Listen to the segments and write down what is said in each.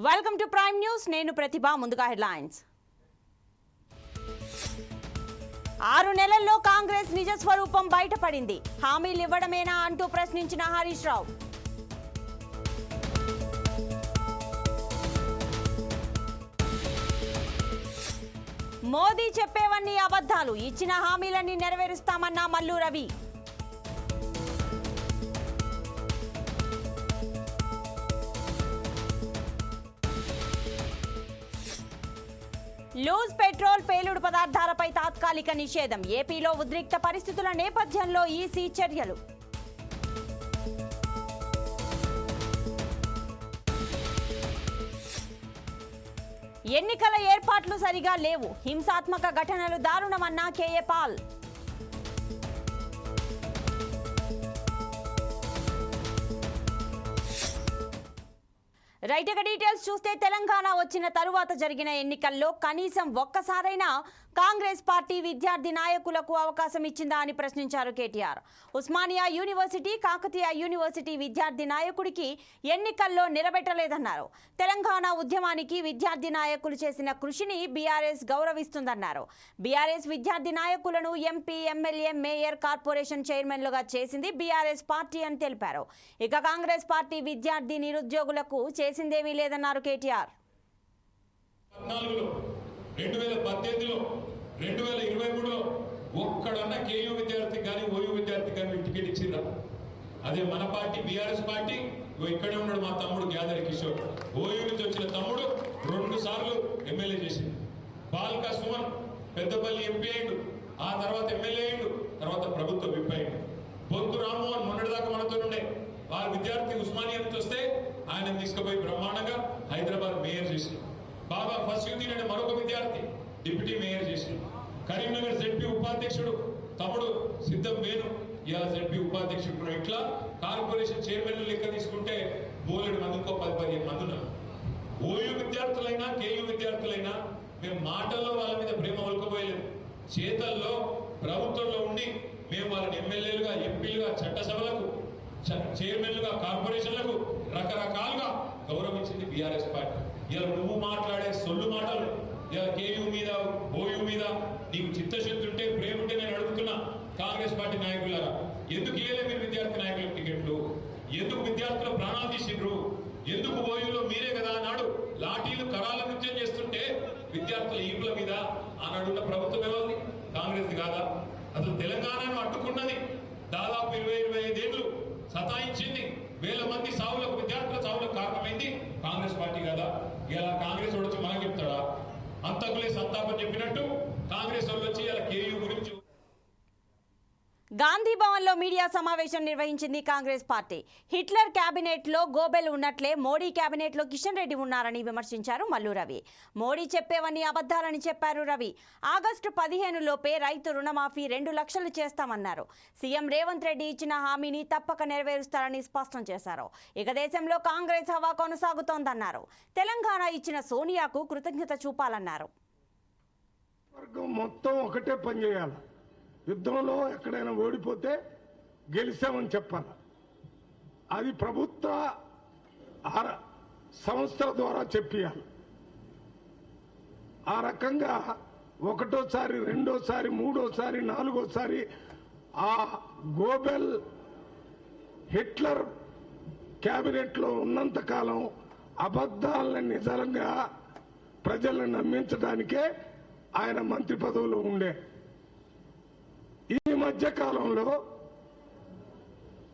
Welcome to prime news. నేను ప్రతిభ. ముందుగా headlines. 6 నెలల్లో కాంగ్రెస్ నిజ స్వరూపం బయటపడింది. హామీలు ఇవ్వడమేనా అంటూ ప్రశ్నించిన హరీష్ రావు. మోదీ చెప్పేవన్నీ అబద్ధాలు, ఇచ్చిన హామీలన్నీ నెరవేరుస్తామన్న మల్లు రవి. లూజ్ పెట్రోల్, పేలుడు పదార్థాలపై తాత్కాలిక నిషేధం. ఏపీలో ఉద్రిక్త పరిస్థితుల నేపథ్యంలో ఈసీ చర్యలు. ఎన్నికల ఏర్పాట్లు సరిగా లేవు, హింసాత్మక ఘటనలు దారుణమన్న కేఏ పాల్. రైట్, ఇక డీటెయిల్స్ చూస్తే తెలంగాణ వచ్చిన తరువాత జరిగిన ఎన్నికల్లో కనీసం ఒక్కసారైనా కాంగ్రెస్ పార్టీ విద్యార్థి నాయకులకు అవకాశం ఇచ్చిందా అని ప్రశ్నించారు కేటీఆర్. ఉస్మానియా యూనివర్సిటీ, కాకతీయ యూనివర్సిటీ విద్యార్థి నాయకుడికి ఎన్నికల్లో నిలబెట్టలేదన్నారు. తెలంగాణ ఉద్యమానికి విద్యార్థి నాయకులు చేసిన కృషిని బీఆర్ఎస్ గౌరవిస్తుందన్నారు. బీఆర్ఎస్ విద్యార్థి నాయకులను ఎంపీ, ఎమ్మెల్యే, మేయర్, కార్పొరేషన్ చైర్మన్లుగా చేసింది బీఆర్ఎస్ పార్టీ అని తెలిపారు. ఇక కాంగ్రెస్ పార్టీ విద్యార్థి నిరుద్యోగులకు చేసిందేమీ లేదన్నారు కేటీఆర్. 2018లో 2023లో ఒక్కడన్నా కేయూ విద్యార్థి కానీ ఓయూ విద్యార్థి కానీ టికెట్ ఇచ్చిర్రా? అదే మన పార్టీ బీఆర్ఎస్ పార్టీ. ఇక్కడే ఉన్నాడు మా తమ్ముడు గ్యాదర్ కిషోర్, ఓయూ నుంచి వచ్చిన తమ్ముడు 2 సార్లు ఎమ్మెల్యే చేసింది. బాల్కా సుమన్ పెద్దపల్లి ఎంపీ అయిండు, ఆ తర్వాత ఎమ్మెల్యే అయిండు, తర్వాత ప్రభుత్వ విప్ అయిండు. బొద్దు రామ్మోహన్ మొన్నటిదాకా మనతో ఉండే వారి విద్యార్థి ఉస్మానియా నుంచి వస్తే ఆయన తీసుకుపోయి బ్రహ్మాండంగా హైదరాబాద్ మేయర్ చేసింది. బాబా ఫస్యుద్దీన్ అనే మరొక విద్యార్థి డిప్యూటీ మేయర్ చేసింది. కరీంనగర్ జెడ్పీ ఉపాధ్యక్షుడు తమ్ముడు సిద్ధం వేణు ఇలా జెడ్పీ ఉపాధ్యక్షుడు. ఇట్లా కార్పొరేషన్ చైర్మన్లు లెక్క తీసుకుంటే బోలెడు మంది, ఇంకో 10-15 మంది ఉన్నారు. ఓయూ విద్యార్థులైనా కేయూ విద్యార్థులైనా మేము మాటల్లో వాళ్ళ మీద ప్రేమ ఒలకపోయలేదు. చేతల్లో ప్రభుత్వంలో ఉండి మేము వాళ్ళని ఎమ్మెల్యేలుగా, ఎంపీలుగా, చట్టసభలకు చైర్మన్లుగా, కార్పొరేషన్లకు రకరకాలుగా గౌరవించింది బీఆర్ఎస్ పార్టీ. ఇలా నువ్వు మాట్లాడే సొల్లు మాటలు, ఇలా కేయూ మీద, ఓయూ మీద నీకు చిత్తశుద్ధి ఉంటే, ప్రేమ ఉంటే నేను అడుగుతున్నా కాంగ్రెస్ పార్టీ నాయకులారా, ఎందుకు ఇయ్యలే మీరు విద్యార్థి నాయకులకు టికెట్లు? ఎందుకు విద్యార్థుల ప్రాణాలు తీసిండ్రు? ఎందుకు ఓయూలో మీరే కదా ఆనాడు లాఠీలు కరాల నృత్యం చేస్తుంటే విద్యార్థుల ఈపుల మీద ఆనాడున్న ప్రభుత్వం ఎవరిది? కాంగ్రెస్ కాదా? అసలు తెలంగాణను అడ్డుకున్నది దాదాపు 20-25 ఏళ్ళు సతాయించింది. వేల మంది సావులకు, విద్యార్థుల సావులకు కారణమైంది కాంగ్రెస్ పార్టీ కదా? ఇలా కాంగ్రెస్ వచ్చి మనకు చెప్తాడా? అంతకులే సంతాపం చెప్పినట్టు కాంగ్రెస్ వాళ్ళు వచ్చి ఇలా కేయూ గురించి. గాంధీ భవన్ లో మీడియా సమావేశం నిర్వహించింది కాంగ్రెస్ పార్టీ. హిట్లర్ కేబినెట్ లో గోబెల్ ఉన్నట్లే మోడీ కేబినెట్ లో కిషన్ రెడ్డి ఉన్నారని విమర్శించారు మల్లు రవి. మోడీ చెప్పేవన్నీ అబద్ధాలని చెప్పారు రవి. ఆగస్టు 15 లోపే రైతు రుణమాఫీ 2 లక్షలు చేస్తామన్నారు. సీఎం రేవంత్ రెడ్డి ఇచ్చిన హామీని తప్పక నెరవేరుస్తారని స్పష్టం చేశారు. ఇక దేశంలో కాంగ్రెస్ హవా కొనసాగుతోందన్నారు. తెలంగాణ ఇచ్చిన సోనియాకు కృతజ్ఞత చూపాలన్నారు. మొత్తం ఒకటే పని చేయాలి. యుద్ధంలో ఎక్కడైనా ఓడిపోతే గెలిచామని చెప్పాలి. అది ప్రభుత్వ సంస్థల ద్వారా చెప్పాలి. ఆ రకంగా ఒకటోసారి, రెండోసారి, మూడోసారి, నాలుగోసారి ఆ గోబెల్ హిట్లర్ క్యాబినెట్లో ఉన్నంతకాలం అబద్ధాలను నిజంగా ప్రజలను నమ్మించడానికే ఆయన మంత్రి పదవులు ఉండే. ఈ మధ్య కాలంలో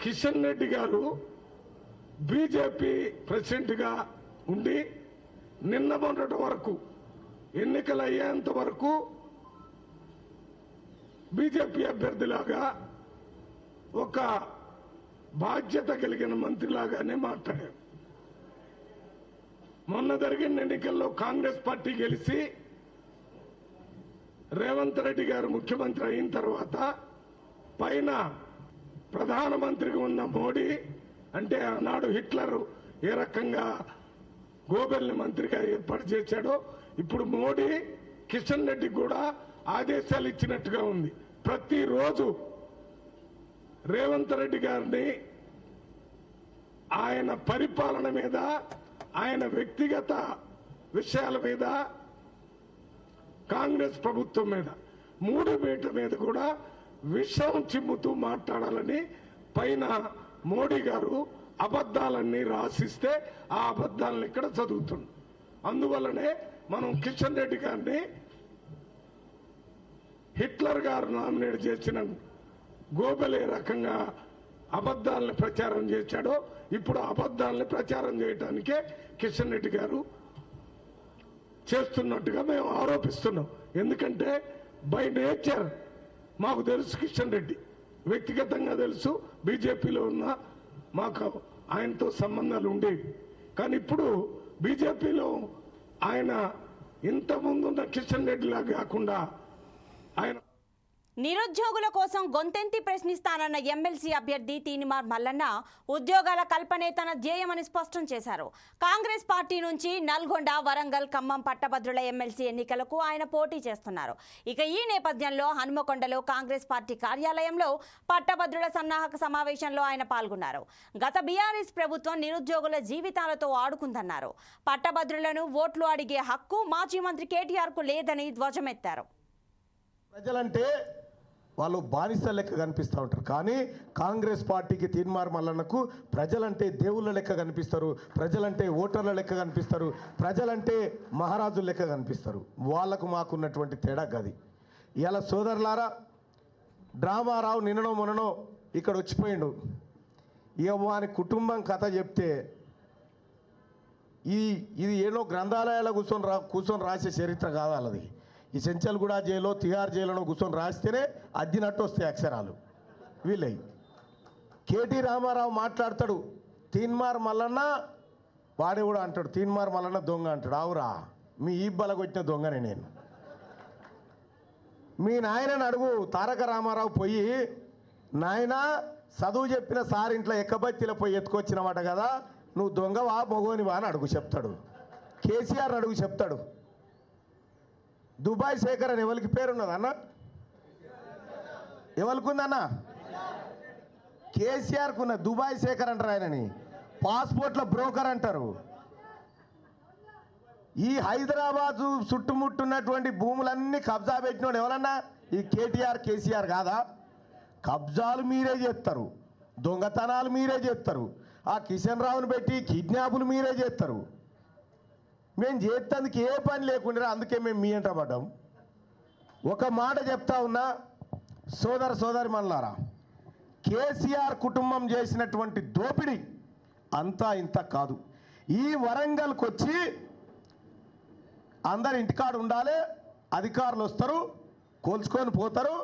కిషన్ రెడ్డి గారు బీజేపీ ప్రెసిడెంట్గా ఉండి నిన్న మొన్నటి వరకు, ఎన్నికలు అయ్యేంత వరకు బీజేపీ అభ్యర్థిలాగా, ఒక బాధ్యత కలిగిన మంత్రిలాగానే మాట్లాడారు. మొన్న జరిగిన ఎన్నికల్లో కాంగ్రెస్ పార్టీ గెలిచి రేవంత్ రెడ్డి గారు ముఖ్యమంత్రి అయిన తర్వాత పైన ప్రధానమంత్రిగా ఉన్న మోడీ, అంటే ఆనాడు హిట్లర్ ఏ రకంగా గోబెల్ని మంత్రిగా ఏర్పాటు చేశాడో, ఇప్పుడు మోడీ కిషన్ రెడ్డి కూడా ఆదేశాలు ఇచ్చినట్టుగా ఉంది. ప్రతిరోజు రేవంత్ రెడ్డి గారిని ఆయన పరిపాలన మీద ఆయన వ్యక్తిగత విషయాల మీద, కాంగ్రెస్ ప్రభుత్వం మీద, మూడుమేట మీద కూడా విషం చిమ్ముతూ మాట్లాడాలని పైన మోడీ గారు అబద్ధాలన్నీ రాసిస్తే ఆ అబద్ధాలను ఇక్కడ చదువుతున్నాం. అందువల్లనే మనం కిషన్ రెడ్డి గారిని హిట్లర్ గారు నామినేట్ చేసిన గోబెలే రకంగా అబద్ధాలను ప్రచారం చేశాడో ఇప్పుడు అబద్ధాలను ప్రచారం చేయడానికే కిషన్ రెడ్డి గారు చేస్తున్నట్టుగా మేము ఆరోపిస్తున్నాం. ఎందుకంటే బై నేచర్ మాకు తెలుసు కిషన్ రెడ్డి, వ్యక్తిగతంగా తెలుసు, బీజేపీలో ఉన్న మాకు ఆయనతో సంబంధాలు ఉండేవి. కానీ ఇప్పుడు బీజేపీలో ఆయన ఇంతకుముందున్న కిషన్ రెడ్డిలా కాకుండా ఆయన నిరుద్యోగుల కోసం గొంతెంతి ప్రశ్నిస్తానన్న ఎమ్మెల్సీ అభ్యర్థి తీనిమార్ మల్లన్న ఉద్యోగాల కల్పనే తన ధ్యేయమని స్పష్టం చేశారు. కాంగ్రెస్ పార్టీ నుంచి నల్గొండ, వరంగల్, ఖమ్మం పట్టభద్రుల ఎమ్మెల్సీ ఎన్నికలకు ఆయన పోటీ చేస్తున్నారు. ఇక ఈ నేపథ్యంలో హనుమకొండలో కాంగ్రెస్ పార్టీ కార్యాలయంలో పట్టభద్రుల సన్నాహక సమావేశంలో ఆయన పాల్గొన్నారు. గత బీఆర్ఎస్ ప్రభుత్వం నిరుద్యోగుల జీవితాలతో ఆడుకుందన్నారు. పట్టభద్రులను ఓట్లు అడిగే హక్కు మాజీ మంత్రి కేటీఆర్కు లేదని ధ్వజమెత్తారు. ప్రజలంటే వాళ్ళు బానిస లెక్క కనిపిస్తూ ఉంటారు, కానీ కాంగ్రెస్ పార్టీకి తీన్మార్ మల్లన్నకు ప్రజలంటే దేవుళ్ళ లెక్క కనిపిస్తారు, ప్రజలంటే ఓటర్ల లెక్క కనిపిస్తారు, ప్రజలంటే మహారాజుల లెక్క కనిపిస్తారు. వాళ్లకు మాకున్నటువంటి తేడా గది. ఇలా సోదరులారా, డ్రామారావు నిన్ననో మొన్ననో ఇక్కడ వచ్చిపోయిండు. ఇక వాని కుటుంబం కథ చెప్తే ఇది ఏదో గ్రంథాలయాల్లో కూర్చొని రాసే చరిత్ర కాదు వాళ్ళది. ఈ చెంచల్గూడ జైల్లో, తిహార్ జైల్లో కూర్చొని రాస్తేనే అద్దినట్టు వస్తాయి అక్షరాలు వీళ్ళవి. కేటీ రామారావు మాట్లాడతాడు, తీన్మార్ మల్లన్న వాడే కూడా అంటాడు, తీన్మార్ మల్లన్న దొంగ అంటాడు. అవురా, మీ ఈబ్బలకు వచ్చిన దొంగనే నేను. మీ నాయనని అడుగు, తారక రామారావు పోయి, నాయన చదువు చెప్పిన సార్ ఇంట్లో ఎక్కబత్తిలో పోయి ఎత్తుకొచ్చినమాట కదా, నువ్వు దొంగవా మొగోనివా అని అడుగు చెప్తాడు. కేసీఆర్ అడుగు చెప్తాడు. దుబాయ్ శేఖర్ అని ఎవరికి పేరున్నది అన్న? ఎవరికుందన్న? కేసీఆర్కు ఉన్న దుబాయ్ శేఖర్ అంటారు ఆయనని. పాస్పోర్ట్ల బ్రోకర్ అంటారు. ఈ హైదరాబాద్ చుట్టుముట్టున్నటువంటి భూములన్నీ కబ్జా పెట్టినోడు ఎవరన్నా? ఈ కేటీఆర్, కేసీఆర్ కాదా? కబ్జాలు మీరే చేస్తారు, దొంగతనాలు మీరే చేస్తారు, ఆ కిషన్ రావును పెట్టి కిడ్నాపులు మీరే చేస్తారు. మేము చేసేందుకు ఏ పని లేకుండా అందుకే మేము మీ ఎంట పడ్డాం. ఒక మాట చెప్తా ఉన్నా సోదరి మల్లారా, కేసీఆర్ కుటుంబం చేసినటువంటి దోపిడీ అంతా ఇంత కాదు. ఈ వరంగల్కి వచ్చి అందరు ఇంటికాడ ఉండాలి, అధికారులు వస్తారు, కోల్చుకొని పోతారు,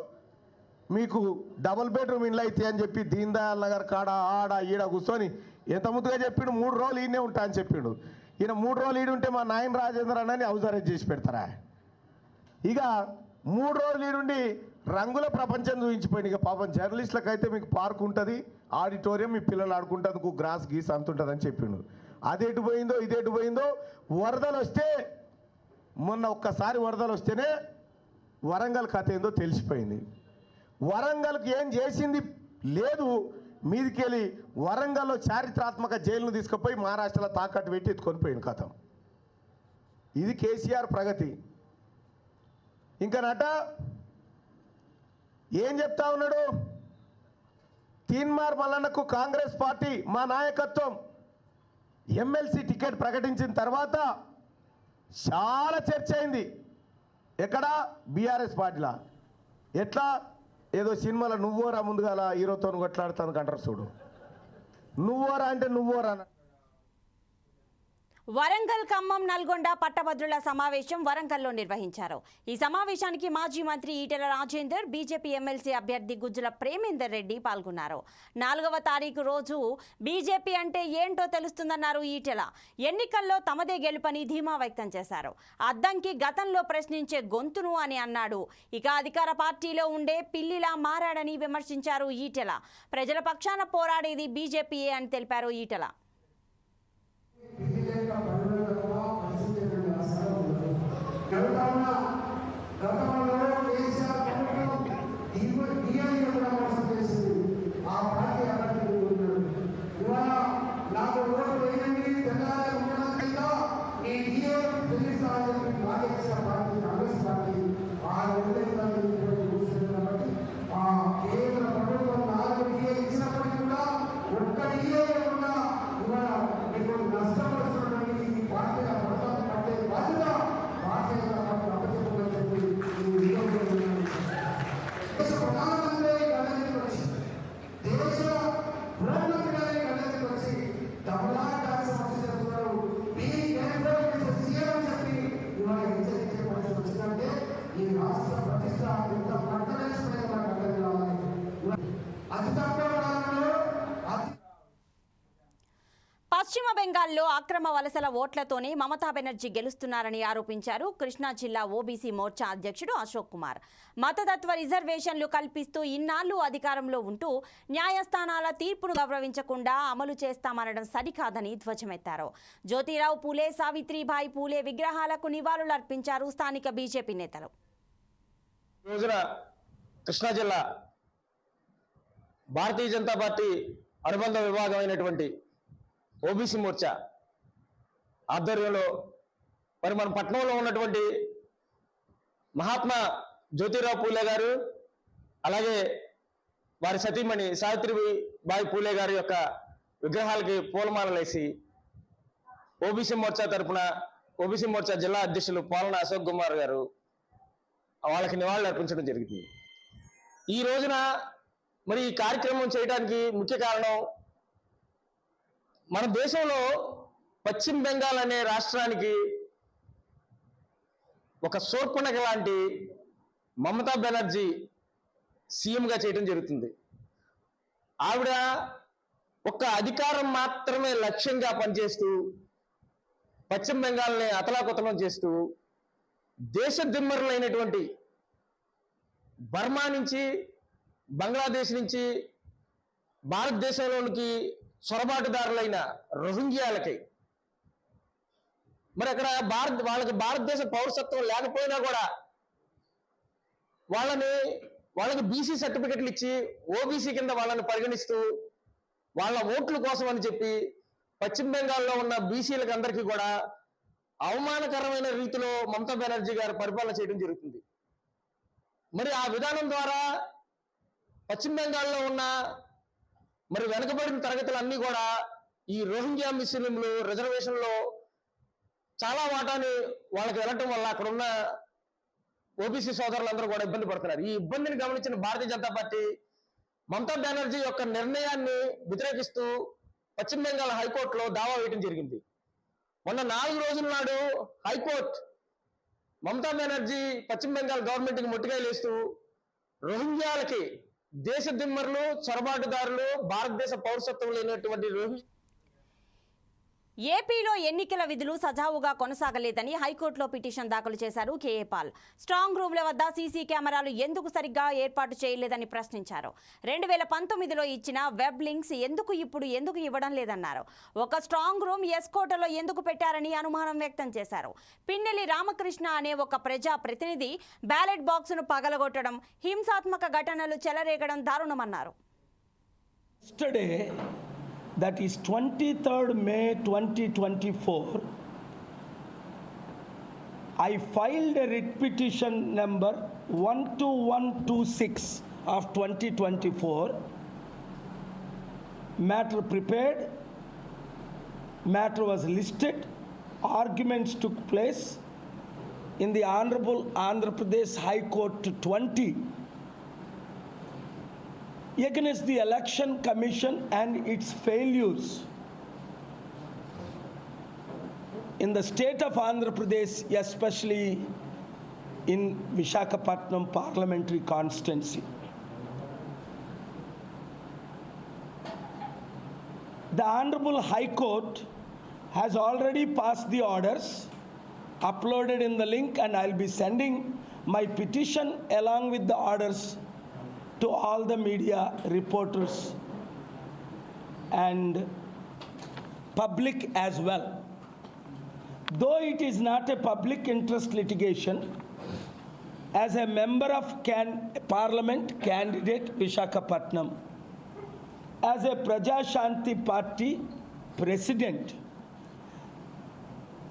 మీకు డబుల్ బెడ్రూమ్ ఇండ్లు అయితే అని చెప్పి దీన్ దయాళ్ నగర్ కాడ ఆడ ఈడ కూర్చొని ఎంత ముద్దుగా చెప్పిండు. 3 రోజులు ఈయనే ఉంటా అని చెప్పిండు. ఈయన 3 రోజులు ఈడుంటే మా నాయన రాజేంద్ర అన్నని హౌస్ అరెస్ట్ చేసి పెడతారా? ఇక 3 రోజులు ఈడుండి రంగుల ప్రపంచం చూపించిపోయింది. ఇక పాపం జర్నలిస్టులకు అయితే మీకు పార్క్ ఉంటుంది, ఆడిటోరియం, మీ పిల్లలు ఆడుకుంటేందుకు గ్రాస్ గీస్ అంత ఉంటుందని చెప్పిండు. అది ఎటు పోయిందో ఇది ఎటు పోయిందో. వరదలు వస్తే, మొన్న ఒక్కసారి వరదలు వస్తేనే వరంగల్ కథ ఏందో తెలిసిపోయింది. వరంగల్కి ఏం చేసింది లేదు. మీదికెళ్ళి వరంగల్లో చారిత్రాత్మక జైలును తీసుకుపోయి మహారాష్ట్రలో తాకట్టు పెట్టి ఎత్తుకొని పోయింది కథం. ఇది కేసీఆర్ ప్రగతి. ఇంకా నట ఏం చెప్తా ఉన్నాడు? తీన్మార్ మల్లన్నకు కాంగ్రెస్ పార్టీ మా నాయకత్వం ఎమ్మెల్సీ టికెట్ ప్రకటించిన తర్వాత చాలా చర్చ అయింది. ఎక్కడ? బీఆర్ఎస్ పార్టీలా. ఎట్లా? ఏదో సినిమాలో నువ్వోరా ముందుగా హీరోతో కొట్లాడుతాను అంటారు చూడు, నువ్వోరా అంటే నువ్వోరా. వరంగల్, ఖమ్మం, నల్గొండ పట్టభద్రుల సమావేశం వరంగల్లో నిర్వహించారు. ఈ సమావేశానికి మాజీ మంత్రి ఈటెల రాజేందర్, బీజేపీ ఎమ్మెల్సీ అభ్యర్థి గుజ్జల ప్రేమేందర్ రెడ్డి పాల్గొన్నారు. 4వ తారీఖు రోజు బీజేపీ అంటే ఏంటో తెలుస్తుందన్నారు ఈటెల. ఎన్నికల్లో తమదే గెలుపని ధీమా వ్యక్తం చేశారు. అద్దంకి గతంలో ప్రశ్నించే గొంతును అని అన్నాడు. ఇక అధికార పార్టీలో ఉండే పిల్లిలా మారాడని విమర్శించారు ఈటెల. ప్రజల పక్షాన పోరాడేది బీజేపీయే అని తెలిపారు ఈటెల. బెంగాల్లో అక్రమ వలసల ఓట్లతోనే మమతా బెనర్జీ గెలుస్తున్నారని ఆరోపించారు కృష్ణా జిల్లా ఓబీసీ మోర్చా అధ్యక్షుడు అశోక్ కుమార్. మతతత్వ రిజర్వేషన్లు కల్పిస్తూ ఇన్నాళ్లు అధికారంలో ఉంటూ న్యాయస్థానాల తీర్పును గౌరవించకుండా అమలు చేస్తామనడం సరికాదని ధ్వజమెత్తారు. జ్యోతిరావు పూలే, సావిత్రిబాయి పూలే విగ్రహాలకు నివాళులర్పించారు స్థానిక బీజేపీ నేతలు. కృష్ణా జిల్లా భారతీయ జనతా పార్టీ అనుబంధ విభాగమైనటువంటి ఓబీసీ మోర్చా ఆధ్వర్యంలో మరి మన పట్టణంలో ఉన్నటువంటి మహాత్మా జ్యోతిరావు పూలే గారు, అలాగే వారి సతీమణి సావిత్రిబాయి పూలే గారి యొక్క విగ్రహాలకి పూలమాలలేసి ఓబీసీ మోర్చా తరఫున ఓబీసీ మోర్చా జిల్లా అధ్యక్షులు పోలన అశోక్ కుమార్ గారు వాళ్ళకి నివాళులు అర్పించడం జరిగింది. ఈ రోజున మరి ఈ కార్యక్రమం చేయడానికి ముఖ్య కారణం, మన దేశంలో పశ్చిమ బెంగాల్ అనే రాష్ట్రానికి ఒక శూర్పణఖ లాంటి మమతా బెనర్జీ సీఎంగా చేయడం జరుగుతుంది. ఆవిడ ఒక్క అధికారం మాత్రమే లక్ష్యంగా పనిచేస్తూ పశ్చిమ బెంగాల్ని అతలాకుతలం చేస్తూ దేశ దిమ్మరులైనటువంటి బర్మా నుంచి, బంగ్లాదేశ్ నుంచి భారతదేశంలోనికి చొరబాటుదారులైన రోహింగ్యాలకి మరి అక్కడ వాళ్ళకి భారతదేశ పౌరసత్వం లేకపోయినా కూడా వాళ్ళకి బీసీ సర్టిఫికెట్లు ఇచ్చి ఓబీసీ కింద వాళ్ళని పరిగణిస్తూ వాళ్ళ ఓట్ల కోసం అని చెప్పి పశ్చిమ బెంగాల్లో ఉన్న బీసీలకు అందరికీ కూడా అవమానకరమైన రీతిలో మమతా బెనర్జీ గారు పరిపాలన చేయడం జరుగుతుంది. మరి ఆ విధానం ద్వారా పశ్చిమ బెంగాల్లో ఉన్న మరి వెనుకబడిన తరగతులన్నీ కూడా ఈ రోహింగ్యా ముస్లింలు రిజర్వేషన్లో చాలా వాటాని వాళ్ళకి వెళ్ళటం వల్ల అక్కడ ఉన్న ఓబీసీ సోదరులందరూ కూడా ఇబ్బంది పడుతున్నారు. ఈ ఇబ్బందిని గమనించిన భారతీయ జనతా పార్టీ మమతా బెనర్జీ యొక్క నిర్ణయాన్ని వ్యతిరేకిస్తూ పశ్చిమ బెంగాల్ హైకోర్టులో దావా వేయడం జరిగింది. మొన్న 4 రోజుల నాడు హైకోర్టు మమతా బెనర్జీ పశ్చిమ బెంగాల్ గవర్నమెంట్కి ముట్టికాయలు వేస్తూ రోహింగ్యాలకి దేశ దిమ్మరులు, చొరబాటుదారులు, భారతదేశ పౌరసత్వం లేనటువంటి రోహింగ్యా ఏపీలో ఎన్నికల విధులు సజావుగా కొనసాగలేదని హైకోర్టులో పిటిషన్ దాఖలు చేశారు కేఏ పాల్. స్ట్రాంగ్ రూమ్ల వద్ద సీసీ కెమెరాలు ఎందుకు సరిగ్గా ఏర్పాటు చేయలేదని ప్రశ్నించారు. 2019లో ఇచ్చిన వెబ్ లింక్స్ ఎందుకు ఇవ్వడం లేదన్నారు. ఒక స్ట్రాంగ్ రూమ్ ఎస్కోటలో ఎందుకు పెట్టారని అనుమానం వ్యక్తం చేశారు. పిన్నెల్లి రామకృష్ణ అనే ఒక ప్రజా ప్రతినిధి బ్యాలెట్ బాక్సును పగలగొట్టడం, హింసాత్మక ఘటనలు చెలరేగడం దారుణమన్నారు. That is 23rd May 2024, I filed a writ petition number 12126 of 2024. Matter prepared, matter was listed, arguments took place in the Honorable Andhra Pradesh High Court 20 against the Election Commission and its failures in the state of Andhra Pradesh, especially in Visakhapatnam parliamentary constituency. The Honorable High Court has already passed the orders uploaded in the link, and I'll be sending my petition along with the orders to all the media reporters and public as well. Though it is not a public interest litigation, as a member of Parliament candidate Visakhapatnam, as a Praja Shanti Party president,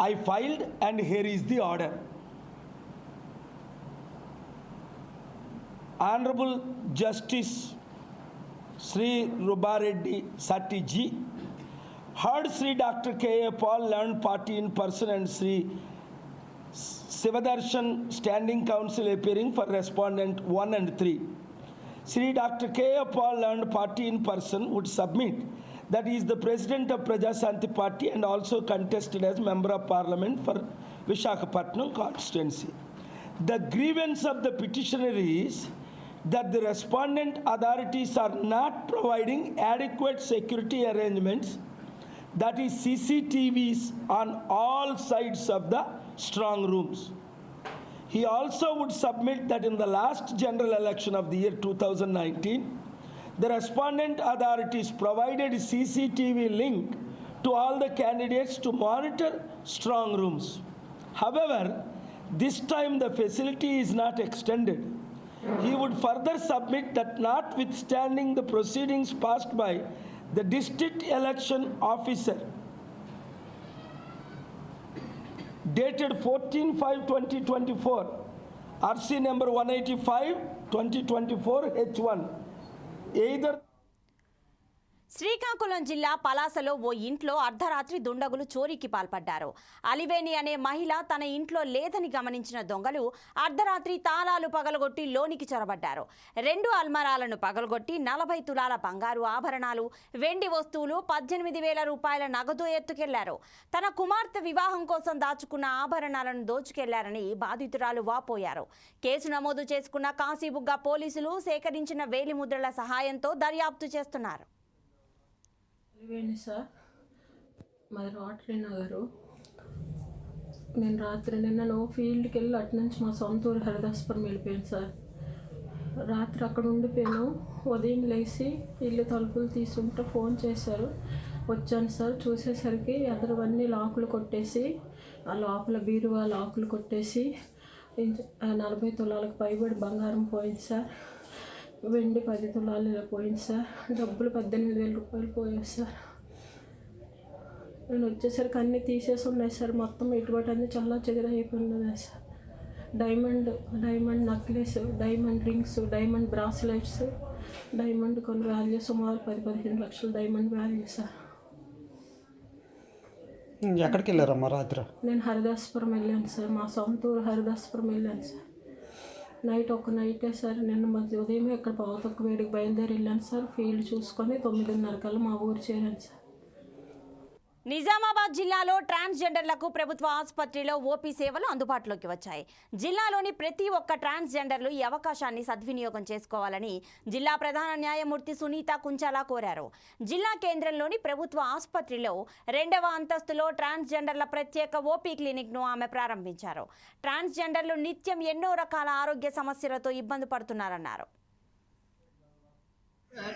I filed, and here is the order. Honorable Justice Sri Rubareddy Sati Ji heard Sri Dr. K.A. Paul, learned party in person, and Sri Sivadarshan Standing Counsel appearing for respondent 1 and 3. Sri Dr. K.A. Paul, learned party in person, would submit that he is the president of Praja Shanti Party and also contested as member of parliament for Visakhapatnam constituency. The grievance of the petitioner is that the respondent authorities are not providing adequate security arrangements that is CCTVs on all sides of the strong rooms. He also would submit that in the last general election of the year 2019, the respondent authorities provided CCTV link to all the candidates to monitor strong rooms. However, this time the facility is not extended. He would further submit that notwithstanding the proceedings passed by the district election officer dated 14/5/2024, RC number 185/2024 H1, either Srikakulam జిల్లా పలాసలో ఓ ఇంట్లో అర్ధరాత్రి దుండగులు చోరీకి పాల్పడ్డారు. అలివేణి అనే మహిళ తన ఇంట్లో లేదని గమనించిన దొంగలు అర్ధరాత్రి తాళాలు పగలగొట్టి లోనికి చొరబడ్డారు. 2 అల్మారాలను పగలగొట్టి 40 తులాల బంగారు ఆభరణాలు, వెండి వస్తువులు, 18,000 రూపాయల నగదు ఎత్తుకెళ్లారు. తన కుమార్తె వివాహం కోసం దాచుకున్న ఆభరణాలను దోచుకెళ్లారని బాధితురాలు వాపోయారు. కేసు నమోదు చేసుకున్న కాశీబుగ్గ పోలీసులు సేకరించిన వేలిముద్రల సహాయంతో దర్యాప్తు చేస్తున్నారు. అలివేణి సార్, మాది రోటరీ నగరు. నేను రాత్రి నిన్న ఫీల్డ్కి వెళ్ళి అటు నుంచి మా సొంత ఊరు హరిదాస్పురం వెళ్ళిపోయాను సార్. రాత్రి అక్కడ ఉండిపోయాను. ఉదయం లేచి ఇల్లు తలుపులు తీసుంటే ఫోన్ చేశారు. వచ్చాను సార్. చూసేసరికి ఎదురువన్నీ లాకులు కొట్టేసి, ఆ లోపల బీరువా లాకులు కొట్టేసి 40 తులాలకు పైబడి బంగారం పోయింది సార్. వెండి 10 తులాలు ఇలా పోయింది సార్. డబ్బులు 18,000 రూపాయలు పోయాయి సార్. నేను వచ్చేసరికి అన్నీ తీసేసి ఉన్నాయి సార్. మొత్తం ఇటువంటి అన్నీ చాలా చెదిరైపోయినాయి sir. Diamond necklace, diamond rings, diamond bracelets, diamond కొన్ని వాల్యూ సుమారు 10-15 లక్షల డైమండ్ వాల్యూ సార్. ఎక్కడికి వెళ్ళారమ్మా రాత్రి? నేను హరిదాస్పురం వెళ్ళాను సార్. మా సొంత ఊరు హరిదాస్పురం వెళ్ళాను సార్. ఒక నైటే సార్. నిన్న మధ్య ఉదయమే ఇక్కడ పావుతొక్క వేడికి బయలుదేరి వెళ్ళాను సార్. ఫీల్డ్ చూసుకొని 9:30 కల్లా మా ఊరు చేరాను సార్. నిజామాబాద్ జిల్లాలో ట్రాన్స్జెండర్లకు ప్రభుత్వ ఆసుపత్రిలో ఓపీ సేవలు అందుబాటులోకి వచ్చాయి. జిల్లాలోని ప్రతి ఒక్క ట్రాన్స్జెండర్లు ఈ అవకాశాన్ని సద్వినియోగం చేసుకోవాలని జిల్లా ప్రధాన న్యాయమూర్తి సునీత కుంచాల కోరారు. జిల్లా కేంద్రంలోని ప్రభుత్వ ఆసుపత్రిలో 2వ అంతస్తులో ట్రాన్స్జెండర్ల ప్రత్యేక ఓపీ క్లినిక్ను ఆమె ప్రారంభించారు. ట్రాన్స్జెండర్లు నిత్యం ఎన్నో రకాల ఆరోగ్య సమస్యలతో ఇబ్బంది పడుతున్నారన్నారు.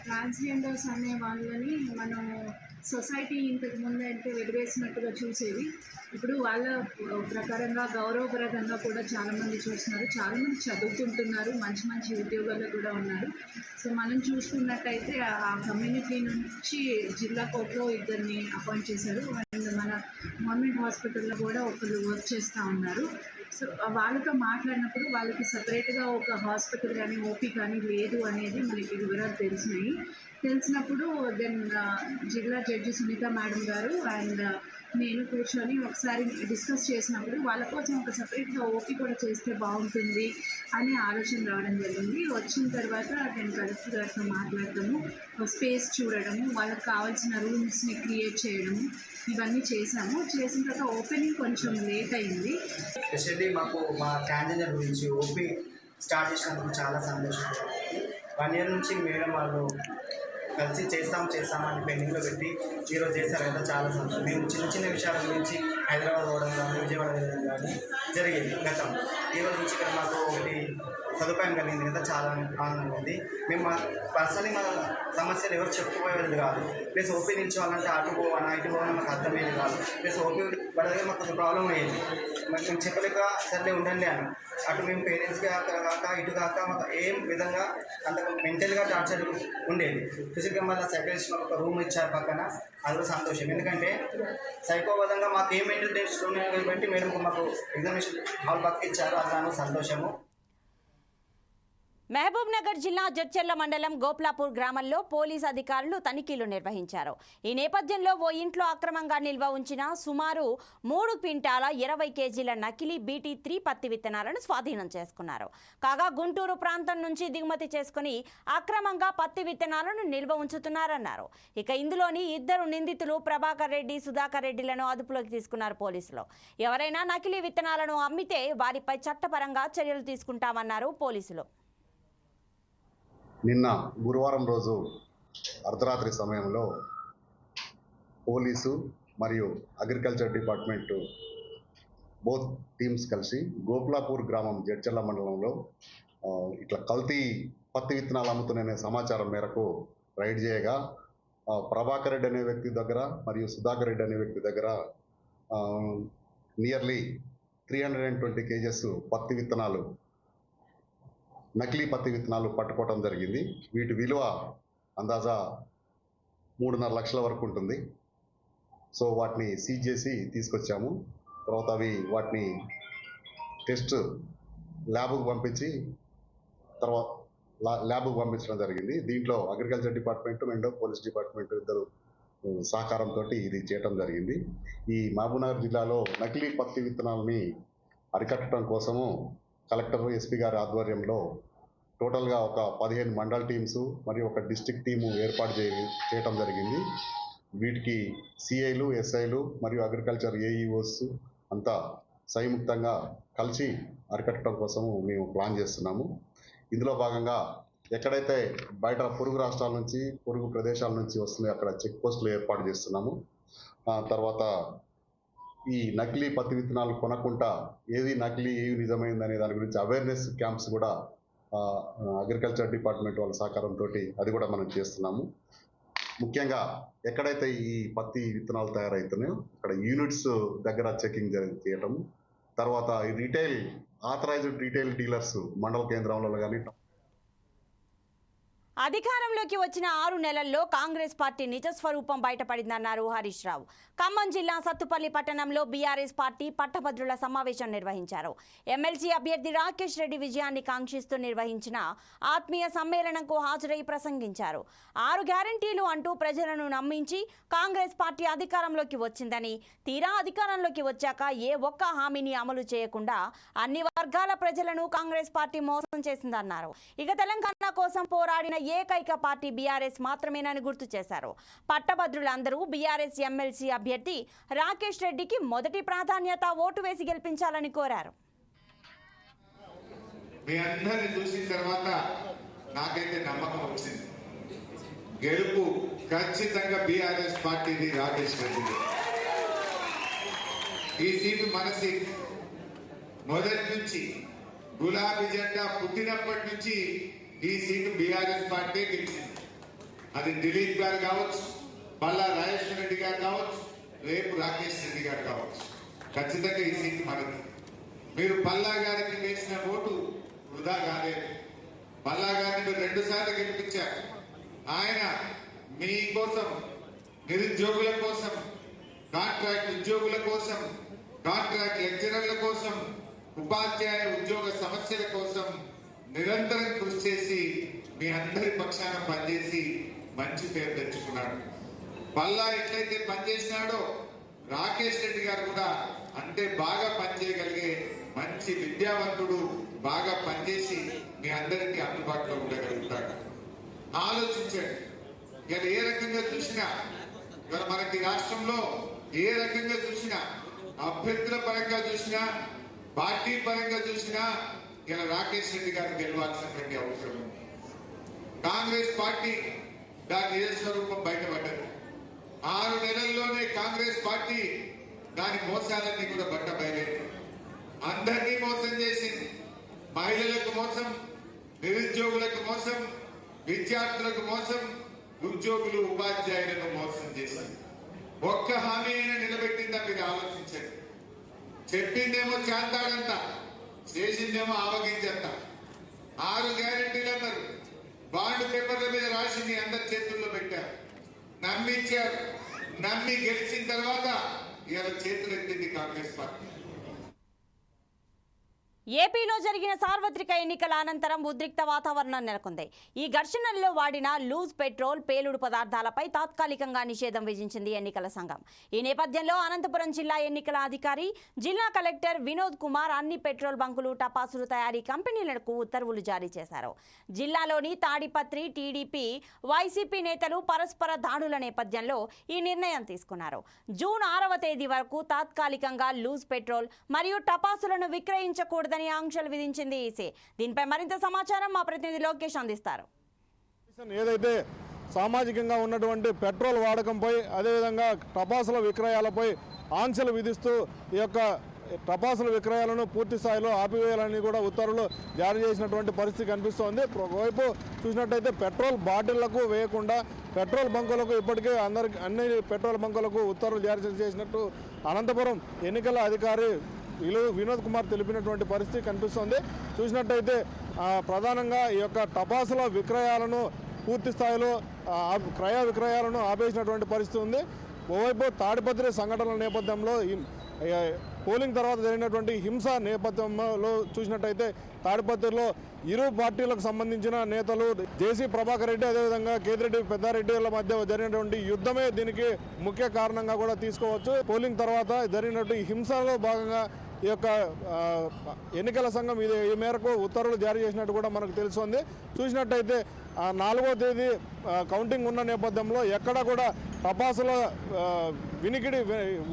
ట్రాన్స్జెండర్స్ అనే వాళ్ళని మనం సొసైటీ ఇంతకు ముందు అంటే వెలివేసినట్టుగా చూసేది. ఇప్పుడు వాళ్ళ ప్రకారంగా గౌరవప్రదంగా కూడా చాలామంది చూస్తున్నారు. చాలామంది చదువుకుంటున్నారు, మంచి మంచి ఉద్యోగాల్లో కూడా ఉన్నారు. సో మనం చూసుకున్నట్టయితే ఆ కమ్యూనిటీ నుంచి జిల్లా కోర్టులో 2 అపాయింట్ చేశారు. అండ్ మన గవర్నమెంట్ హాస్పిటల్లో కూడా ఒకరు వర్క్ చేస్తూ ఉన్నారు. సో వాళ్ళతో మాట్లాడినప్పుడు వాళ్ళకి సపరేట్గా ఒక హాస్పిటల్ కానీ ఓపీ కానీ లేదు అనేది మనకి వివరాలు తెలిసినప్పుడు దెన్ జిల్లా జడ్జి సునీత మేడం గారు అండ్ నేను కూర్చొని ఒకసారి డిస్కస్ చేసినప్పుడు వాళ్ళ కోసం ఒక సపరేట్గా ఓపీ కూడా చేస్తే బాగుంటుంది అనే ఆలోచన రావడం జరిగింది. వచ్చిన తర్వాత నేను కలెక్టర్ గారితో మాట్లాడటము, స్పేస్ చూడడము, వాళ్ళకి కావాల్సిన రూమ్స్ని క్రియేట్ చేయడము, ఇవన్నీ చేశాము. చేసిన తర్వాత ఓపెనింగ్ కొంచెం లేట్ అయింది. స్పెషల్లీ మాకు మా ట్రాన్స్జెండర్ గురించి ఓపీ స్టార్ట్ చేసినందుకు చాలా సంతోషం. 1 year నుంచి మేడం వాళ్ళు కలిసి చేస్తామని పెండింగ్లో పెట్టి ఈరోజు చేశారు కదా, చాలా సంతోషం. మేము చిన్న విషయాల గురించి హైదరాబాద్ పోవడం కానీ విజయవాడ వెళ్ళడం కానీ జరిగేది గతం. ఈరోజు నుంచి ఇక్కడ మాకు ఒకటి సదుపాయం కలిగింది కదా, చాలా ఆనందంగా ఉంది. మేము పర్సనలీ మన సమస్యలు ఎవరు చెప్పుకోలేదు కాదు. ప్లస్ ఓపీ నిల్చోవాలంటే అటు పోవాలా ఇటు పోవాలని మాకు అర్థమయ్యేది కాదు. ప్లస్ ఓపీ వాళ్ళ దగ్గర మాకు కొంచెం ప్రాబ్లం అయ్యేది. మరి మేము చెప్పలేక సర్లే ఉండండి అని అటు మేము పేరెంట్స్కి కాక ఇటు కాక మాకు ఏం విధంగా అంత మెంటల్గా టార్చర్ ఉండేది. ఫిజికల్గా మళ్ళీ సైకాలజిస్ట్ మాకు ఒక రూమ్ ఇచ్చారు పక్కన, అది కూడా సంతోషం. ఎందుకంటే సైకోబద్ధంగా మాకు ఏ మెంటల్ టెస్ట్ ఉన్నాయి కాబట్టి మేడం మాకు ఎగ్జామినేషన్ హాల్ పక్క ఇచ్చారు, అది సంతోషము. మహబూబ్ నగర్ జిల్లా జడ్చెర్ల మండలం గోప్లాపూర్ గ్రామంలో పోలీస్ అధికారులు తనిఖీలు నిర్వహించారు. ఈ నేపథ్యంలో ఓ ఇంట్లో అక్రమంగా నిల్వ ఉంచిన సుమారు 3 క్వింటాల 20 కేజీల నకిలీ BT3 పత్తి విత్తనాలను స్వాధీనం చేసుకున్నారు. కాగా గుంటూరు ప్రాంతం నుంచి దిగుమతి చేసుకుని అక్రమంగా పత్తి విత్తనాలను నిల్వ ఉంచుతున్నారన్నారు. ఇక ఇందులోని 2 నిందితులు ప్రభాకర్ రెడ్డి, సుధాకర్ రెడ్డిలను అదుపులోకి తీసుకున్నారు పోలీసులు. ఎవరైనా నకిలీ విత్తనాలను అమ్మితే వారిపై చట్టపరంగా చర్యలు తీసుకుంటామన్నారు పోలీసులు. నిన్న గురువారం రోజు అర్ధరాత్రి సమయంలో పోలీసు మరియు అగ్రికల్చర్ డిపార్ట్మెంట్ బోత్ టీమ్స్ కలిసి గోకులాపూర్ గ్రామం జడ్చర్ల మండలంలో ఇట్లా కల్తీ పత్తి విత్తనాలు అమ్ముతున్న సమాచారం మేరకు రైడ్ చేయగా ప్రభాకర్ రెడ్డి అనే వ్యక్తి దగ్గర మరియు సుధాకర్ రెడ్డి అనే వ్యక్తి దగ్గర నియర్లీ 320 kgs పత్తి విత్తనాలు, నకిలీ పత్తి విత్తనాలు పట్టుకోవడం జరిగింది. వీటి విలువ అందాజా 3.5 లక్షల వరకు ఉంటుంది. సో వాటిని సీజ్ చేసి తీసుకొచ్చాము. తర్వాత వాటిని టెస్ట్ ల్యాబ్కు పంపించి ల్యాబ్కు పంపించడం జరిగింది. దీంట్లో agriculture department and police department ఇద్దరు సహకారంతో ఇది చేయటం జరిగింది. ఈ మహబూబ్నగర్ జిల్లాలో నకిలీ పత్తి విత్తనాలని అరికట్టడం కోసము కలెక్టర్ ఎస్పీ గారి ఆధ్వర్యంలో టోటల్గా ఒక 15 మండల్ టీమ్స్ మరియు ఒక డిస్ట్రిక్ట్ టీము ఏర్పాటు చేయటం జరిగింది. వీటికి సిఐలు, ఎస్ఐలు మరియు అగ్రికల్చర్ ఏఈఓస్ అంతా సంయుక్తంగా కలిసి అరికట్టడం కోసము మేము ప్లాన్ చేస్తున్నాము. ఇందులో భాగంగా ఎక్కడైతే బయట పొరుగు రాష్ట్రాల నుంచి, పొరుగు ప్రదేశాల నుంచి వస్తున్నాయో అక్కడ చెక్ పోస్టులు ఏర్పాటు చేస్తున్నాము. తర్వాత ఈ నకిలీ పత్తి విత్తనాలు కొనకుండా ఏది నకిలీ, ఏది నిజమైంది అనే దాని గురించి అవేర్నెస్ క్యాంప్స్ కూడా అగ్రికల్చర్ డిపార్ట్మెంట్ వాళ్ళ సహకారంతో అది కూడా మనం చేస్తున్నాము. ముఖ్యంగా ఎక్కడైతే ఈ పత్తి విత్తనాలు తయారవుతున్నాయో అక్కడ యూనిట్స్ దగ్గర చెకింగ్ చేయటం, తర్వాత ఈ ఆథరైజ్డ్ రీటైల్ డీలర్స్ మండల కేంద్రంలో కానీ అధికారంలోకి వచ్చిన 6 నెలల్లో కాంగ్రెస్ పార్టీ నిజస్వరూపం బయటపడిందన్నారు హరీష్ రావు. ఖమ్మం జిల్లా సత్తుపల్లి పట్టణంలో బీఆర్ఎస్ పార్టీ పట్టభద్రుల సమావేశం నిర్వహించారు. ఎమ్మెల్సీ అభ్యర్థి రాకేష్ రెడ్డి విజయాన్ని కాంక్షిస్తూ నిర్వహించిన ఆత్మీయ సమ్మేళనంకు హాజరై ప్రసంగించారు. 6 గ్యారంటీలు అంటూ ప్రజలను నమ్మించి కాంగ్రెస్ పార్టీ అధికారంలోకి వచ్చిందని, తీరా అధికారంలోకి వచ్చాక ఏ ఒక్క హామీని అమలు చేయకుండా అన్ని వర్గాల ప్రజలను కాంగ్రెస్ పార్టీ మోసం చేసిందన్నారు. ఇక తెలంగాణ కోసం పోరాడిన ఏకైక పార్టీ బీఆర్ఎస్ మాత్రమేనని గుర్తు చేశారు. పట్టభద్రులందరూ బీఆర్ఎస్ ఎమ్మెల్సీ అభ్యర్థి రాకేష్ రెడ్డికి మొదటి ప్రాధాన్యత ఓటు వేసి గెలిపించాలని కోరారు. మీ అందరిని చూసిన తర్వాత నాకైతే నమ్మకం వచ్చింది. గెలుపు ఖచ్చితంగా బీఆర్ఎస్ పార్టీది, రాకేష్ రెడ్డి. ఈ సీటు మన సీట్. మొదటి నుంచి గులాబీ జెండా పుట్టినప్పటి నుంచి ఈ సీటు బీఆర్ఎస్ పార్టీ గెలిచింది. అది దిలీప్ గారు కావచ్చు, బల్లా రాజేశ్వర రెడ్డి గారు కావచ్చు, రేపు రాకేష్ రెడ్డి గారు కావచ్చు. ఖచ్చితంగా ఈ సీటు మనది. మీరు పల్లా గారికి వేసిన ఓటు వృధా కాలేదు. పల్లా గారిని మీరు 2 సార్లు గెలిపించారు. ఆయన మీ కోసం, నిరుద్యోగుల కోసం, కాంట్రాక్ట్ ఉద్యోగుల కోసం, కాంట్రాక్ట్ లెక్చరర్ల కోసం, ఉపాధ్యాయ ఉద్యోగ సమస్యల కోసం నిరంతరం కృషి చేసి మీ అందరి పక్షాన పనిచేసి మంచి పేరు తెచ్చుకున్నాడు. పల్లా ఎట్లయితే పనిచేసినాడో రాకేష్ రెడ్డి గారు కూడా అంటే బాగా పనిచేయగలిగే మంచి విద్యావంతుడు, బాగా పనిచేసి మీ అందరికీ అందుబాటులో ఉండగలుగుతాడు. ఆలోచించండి. ఇలా ఏ రకంగా చూసినా, ఇవాళ మనకి రాష్ట్రంలో ఏ రకంగా చూసినా, అభ్యర్థుల పరంగా చూసినా, పార్టీ పరంగా చూసినా ఇలా రాకేష్ రెడ్డి గారు గెలవాల్సినటువంటి అవసరం ఉంది. కాంగ్రెస్ పార్టీ దాని నిజస్వరూపం బయటపడ్డది. 6 నెలల్లోనే కాంగ్రెస్ పార్టీ దాని మోసాలన్నీ కూడా బయటపడలేదు. అందరినీ మోసం చేసింది. మహిళలకు మోసం, నిరుద్యోగులకు మోసం, విద్యార్థులకు మోసం, ఉద్యోగులు ఉపాధ్యాయులకు మోసం చేసింది. ఒక్క హామీ అయినా నిలబెట్టిందా మీరు ఆలోచించండి. చెప్పిందేమో చేస్తాడంత, చేసిందేమో ఆవగించంత. 6 గ్యారెంటీలు అన్నారు. బాండ్ పేపర్ల మీద రాసి మీ అందరి చేతుల్లో పెట్టారు. నమ్మించారు. నమ్మి గెలిచిన తర్వాత ఇవాళ చేతులు ఎత్తింది కాంగ్రెస్ పార్టీ. ఏపీలో జరిగిన సార్వత్రిక ఎన్నికల అనంతరం ఉద్రిక్త వాతావరణం నెలకొంది. ఈ ఘర్షణల్లో వాడిన లూజ్ పెట్రోల్, పేలుడు పదార్థాలపై తాత్కాలికంగా నిషేధం విధించింది ఎన్నికల సంఘం. ఈ నేపథ్యంలో అనంతపురం జిల్లా ఎన్నికల అధికారి, జిల్లా కలెక్టర్ వినోద్ కుమార్ అన్ని పెట్రోల్ బంకులు, టపాసులు తయారీ కంపెనీలకు ఉత్తర్వులు జారీ చేశారు. జిల్లాలోని తాడిపత్రి, టీడీపీ, వైసీపీ నేతలు పరస్పర దాడుల నేపథ్యంలో ఈ నిర్ణయం తీసుకున్నారు. జూన్ 6వ తేదీ వరకు తాత్కాలికంగా లూజ్ పెట్రోల్ మరియు టపాసులను విక్రయించకూడదని ఆంక్షలు విధించింది ఈసీ. దీనిపై మరింత సమాచారం మా ప్రతినిధి లోకేష్ అందిస్తారు. ఏదైతే సామాజికంగా ఉన్నటువంటి పెట్రోల్ వాడకంపై అదేవిధంగా టపాసుల విక్రయాలపై ఆంక్షలు విధిస్తూ ఈ యొక్క టపాసుల విక్రయాలను పూర్తి స్థాయిలో ఆపివేయాలని కూడా ఉత్తర్వులు జారీ చేసినటువంటి పరిస్థితి కనిపిస్తోంది. ఒకవైపు చూసినట్టయితే పెట్రోల్ బాటిళ్లకు వేయకుండా పెట్రోల్ బంకులకు ఇప్పటికే అన్ని పెట్రోల్ బంకులకు ఉత్తర్వులు జారీ చేసినట్టు అనంతపురం ఎన్నికల అధికారి వినోద్ కుమార్ తెలిపినటువంటి పరిస్థితి కనిపిస్తోంది. చూసినట్టయితే ప్రధానంగా ఈ యొక్క టపాసుల విక్రయాలను పూర్తి స్థాయిలో క్రయ విక్రయాలను ఆపేసినటువంటి పరిస్థితి ఉంది. ఓవైపు తాడిపత్రి సంఘటనల నేపథ్యంలో పోలింగ్ తర్వాత జరిగినటువంటి హింస నేపథ్యంలో చూసినట్టయితే తాడిపత్రిలో ఇరు పార్టీలకు సంబంధించిన నేతలు జేసీ ప్రభాకర్ రెడ్డి అదేవిధంగా కేతిరెడ్డి పెద్దారెడ్డిల మధ్య జరిగినటువంటి యుద్ధమే దీనికి ముఖ్య కారణంగా కూడా తీసుకోవచ్చు. పోలింగ్ తర్వాత జరిగినటువంటి హింసలో భాగంగా ఈ యొక్క ఎన్నికల సంఘం ఈ మేరకు ఉత్తర్వులు జారీ చేసినట్టు కూడా మనకు తెలుస్తుంది. చూసినట్టయితే 4వ తేదీ కౌంటింగ్ ఉన్న నేపథ్యంలో ఎక్కడ కూడా టపాసుల వినికిడి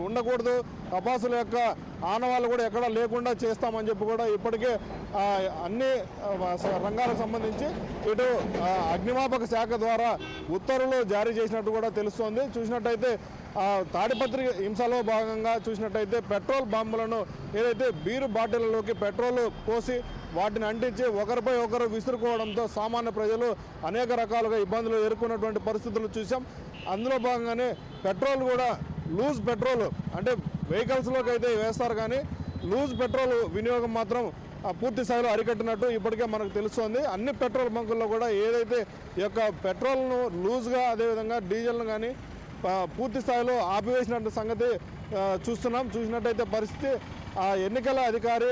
ఉండకూడదు, టపాసుల యొక్క ఆనవాళ్ళు కూడా ఎక్కడ లేకుండా చేస్తామని చెప్పి కూడా ఇప్పటికే అన్ని రంగాలకు సంబంధించి ఇటు అగ్నిమాపక శాఖ ద్వారా ఉత్తర్వులు జారీ చేసినట్టు కూడా తెలుస్తోంది. చూసినట్టయితే తాడిపత్రి హింసలో భాగంగా చూసినట్టయితే పెట్రోల్ బాంబులను ఏదైతే బీరు బాటిళ్లలోకి పెట్రోల్ పోసి వాటిని అంటించి ఒకరిపై ఒకరు విసురుకోవడంతో సామాన్య ప్రజలు అనేక రకాలుగా ఇబ్బందులు ఎదుర్కొన్నటువంటి పరిస్థితులు చూసాం. అందులో భాగంగానే పెట్రోల్ కూడా లూజ్ పెట్రోల్ అంటే వెహికల్స్లోకి అయితే వేస్తారు, కానీ లూజ్ పెట్రోల్ వినియోగం మాత్రం పూర్తి స్థాయిలో అరికట్టినట్టు ఇప్పటికే మనకు తెలుస్తోంది. అన్ని పెట్రోల్ బంకుల్లో కూడా ఏదైతే ఈ యొక్క పెట్రోల్ను లూజ్గా అదేవిధంగా డీజిల్ను కానీ పూర్తి స్థాయిలో ఆపివేసినట్టు సంగతి చూస్తున్నాం. చూసినట్టయితే పరిస్థితి ఎన్నికల అధికారి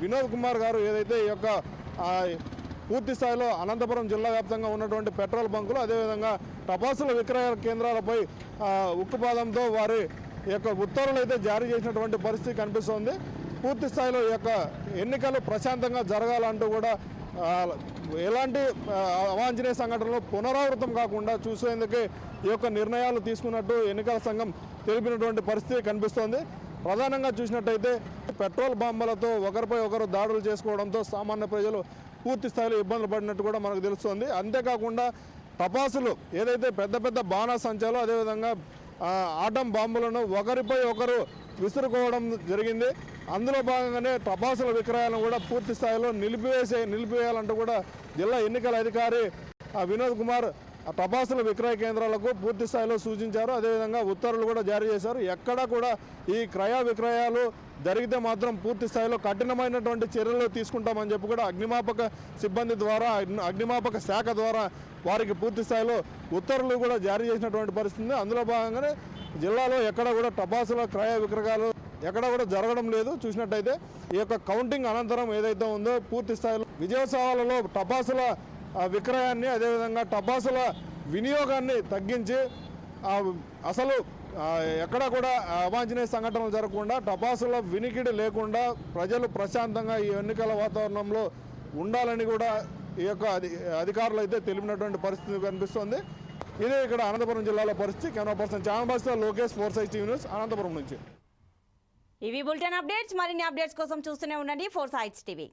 వినోద్ కుమార్ గారు ఏదైతే ఈ యొక్క పూర్తి స్థాయిలో అనంతపురం జిల్లా వ్యాప్తంగా ఉన్నటువంటి పెట్రోల్ బంకులు అదేవిధంగా టపాసుల విక్రయ కేంద్రాలపై ఉక్కుపాదంతో వారి యొక్క ఉత్తర్వులు అయితే జారీ చేసినటువంటి పరిస్థితి కనిపిస్తోంది. పూర్తి స్థాయిలో ఈ యొక్క ఎన్నికలు ప్రశాంతంగా జరగాలంటూ కూడా ఎలాంటి అవాంఛనీయ సంఘటనలు పునరావృతం కాకుండా చూసేందుకే ఈ యొక్క నిర్ణయాలు తీసుకున్నట్టు ఎన్నికల సంఘం తెలిపినటువంటి పరిస్థితి కనిపిస్తోంది. ప్రధానంగా చూసినట్టయితే పెట్రోల్ బాంబులతో ఒకరిపై ఒకరు దాడులు చేసుకోవడంతో సామాన్య ప్రజలు పూర్తి స్థాయిలో ఇబ్బందులు పడినట్టు కూడా మనకు తెలుస్తోంది. అంతేకాకుండా టపాసులు ఏదైతే పెద్ద పెద్ద బాణాసంచాలు అదేవిధంగా ఆటం బాంబులను ఒకరిపై ఒకరు విసురుకోవడం జరిగింది. అందులో భాగంగానే టపాసుల విక్రయాలను కూడా పూర్తి స్థాయిలో నిలిపివేయాలంటూ కూడా జిల్లా ఎన్నికల అధికారి వినోద్ కుమార్ టపాసుల విక్రయ కేంద్రాలకు పూర్తి స్థాయిలో సూచించారు. అదేవిధంగా ఉత్తర్వులు కూడా జారీ చేశారు. ఎక్కడా కూడా ఈ క్రయ విక్రయాలు జరిగితే మాత్రం పూర్తి స్థాయిలో కఠినమైనటువంటి చర్యలు తీసుకుంటామని చెప్పి కూడా అగ్నిమాపక సిబ్బంది ద్వారా అగ్నిమాపక శాఖ ద్వారా వారికి పూర్తి స్థాయిలో ఉత్తర్వులు కూడా జారీ చేసినటువంటి పరిస్థితి. అందులో భాగంగానే జిల్లాలో ఎక్కడ కూడా టపాసుల క్రయ విక్రయాలు ఎక్కడ కూడా జరగడం లేదు. చూసినట్టయితే ఈ యొక్క కౌంటింగ్ అనంతరం ఏదైతే ఉందో పూర్తి స్థాయిలో విజయోత్సవాలలో టపాసుల విక్రయాన్ని అదేవిధంగా టపాసుల వినియోగాన్ని తగ్గించి అసలు ఎక్కడ కూడా అవాంఛనీయ సంఘటనలు జరగకుండా టపాసుల వినికిడి లేకుండా ప్రజలు ప్రశాంతంగా ఈ ఎన్నికల వాతావరణంలో ఉండాలని కూడా ఈ యొక్క అధికారులు అయితే తెలిపినటువంటి పరిస్థితి కనిపిస్తోంది. ఇదే ఇక్కడ అనంతపురం జిల్లాలో పరిస్థితి. Camera person channel Lokesh 4 TV news Anantapuram నుంచి. ఇవి బులెటిన్ అప్డేట్స్. మరిన్ని అప్డేట్స్ కోసం చూస్తూనే ఉండండి 4 టీవీ.